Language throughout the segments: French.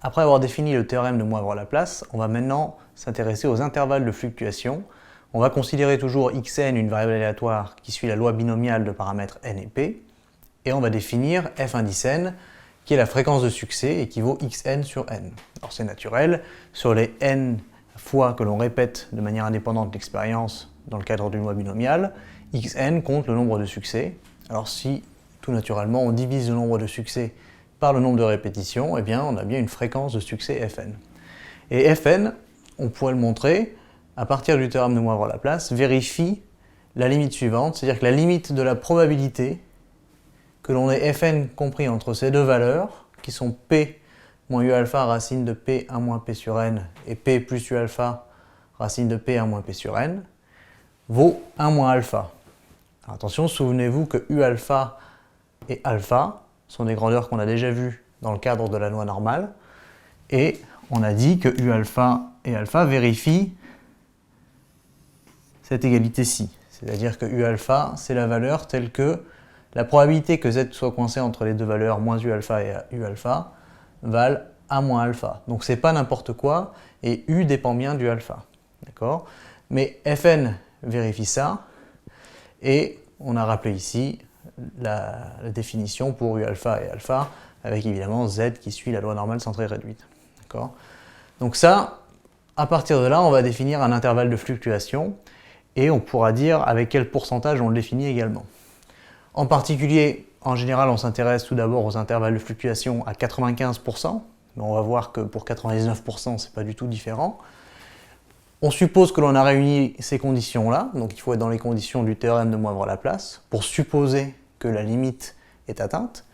Après avoir défini le théorème de Moivre-Laplace, on va maintenant s'intéresser aux intervalles de fluctuation. On va considérer toujours xn une variable aléatoire qui suit la loi binomiale de paramètres n et p, et on va définir f indice n, qui est la fréquence de succès et qui vaut xn sur n. Alors c'est naturel, sur les n fois que l'on répète de manière indépendante l'expérience dans le cadre d'une loi binomiale, xn compte le nombre de succès. Alors si, tout naturellement, on divise le nombre de succès par le nombre de répétitions, eh bien on a bien une fréquence de succès fn. Et fn, on pourrait le montrer, à partir du théorème de Moivre-Laplace, vérifie la limite suivante, c'est-à-dire que la limite de la probabilité que l'on ait fn compris entre ces deux valeurs, qui sont p moins u alpha racine de p 1 moins p sur n, et p plus u alpha racine de p 1 moins p sur n, vaut 1 moins alpha. Alors attention, souvenez-vous que u alpha et alpha sont des grandeurs qu'on a déjà vues dans le cadre de la loi normale, et on a dit que u alpha et alpha vérifient cette égalité-ci. C'est-à-dire que u alpha, c'est la valeur telle que la probabilité que z soit coincé entre les deux valeurs moins u alpha et u alpha valent 1 moins alpha. Donc c'est pas n'importe quoi, et u dépend bien du alpha. D'accord? Mais fn vérifie ça, et on a rappelé ici la définition pour u alpha et alpha, avec évidemment z qui suit la loi normale centrée réduite. D'accord? Donc ça, à partir de là, on va définir un intervalle de fluctuation, et on pourra dire avec quel pourcentage on le définit également. En particulier, en général, on s'intéresse tout d'abord aux intervalles de fluctuation à 95%, mais on va voir que pour 99%, c'est pas du tout différent. On suppose que l'on a réuni ces conditions-là, donc il faut être dans les conditions du théorème de Moivre-Laplace, pour supposer que la limite est atteinte.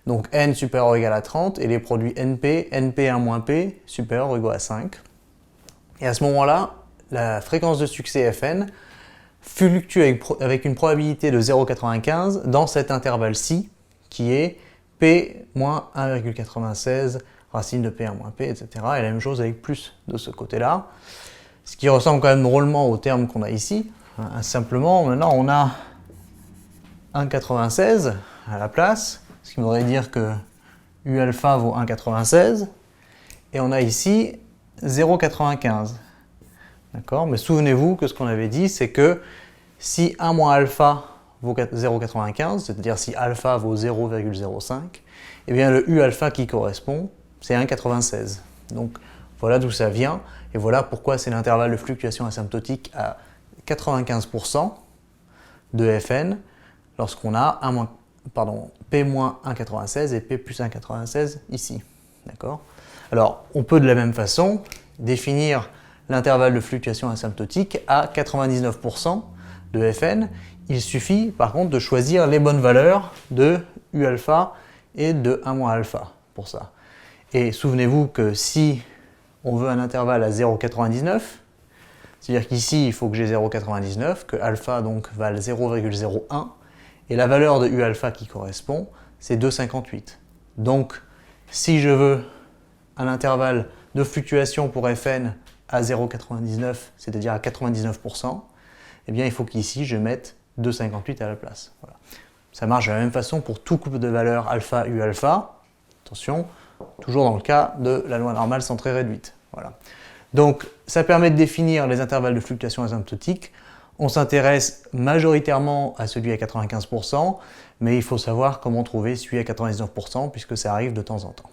Donc n supérieur ou égal à 30, et les produits np, np1 moins p, supérieur ou égal à 5. Et à ce moment-là, la fréquence de succès fn fluctue avec une probabilité de 0,95 dans cet intervalle-ci, qui est p moins 1,96 racine de p1 moins p, etc. Et la même chose avec plus de ce côté-là. Ce qui ressemble quand même drôlement au terme qu'on a ici. Simplement, maintenant, on a 1,96 à la place, ce qui voudrait dire que u alpha vaut 1,96, et on a ici 0,95. D'accord? Mais souvenez-vous que ce qu'on avait dit, c'est que si 1 moins alpha vaut 0,95, c'est-à-dire si alpha vaut 0,05, eh bien le u alpha qui correspond, c'est 1,96. Donc voilà d'où ça vient, et voilà pourquoi c'est l'intervalle de fluctuation asymptotique à 95% de fn, lorsqu'on a p moins 1,96 et p plus 1,96 ici. D'accord? Alors on peut de la même façon définir l'intervalle de fluctuation asymptotique à 99% de fn. Il suffit par contre de choisir les bonnes valeurs de u alpha et de 1 moins alpha pour ça. Et souvenez-vous que si on veut un intervalle à 0,99, c'est-à-dire qu'ici il faut que j'ai 0,99, que alpha donc vale 0,01, et la valeur de u alpha qui correspond, c'est 2,58. Donc si je veux un intervalle de fluctuation pour fn à 0,99, c'est-à-dire à 99%, eh bien il faut qu'ici je mette 2,58 à la place. Voilà. Ça marche de la même façon pour tout couple de valeurs alpha, u alpha. Attention, toujours dans le cas de la loi normale centrée réduite. Voilà. Donc ça permet de définir les intervalles de fluctuation asymptotique. On s'intéresse majoritairement à celui à 95%, mais il faut savoir comment trouver celui à 99%, puisque ça arrive de temps en temps.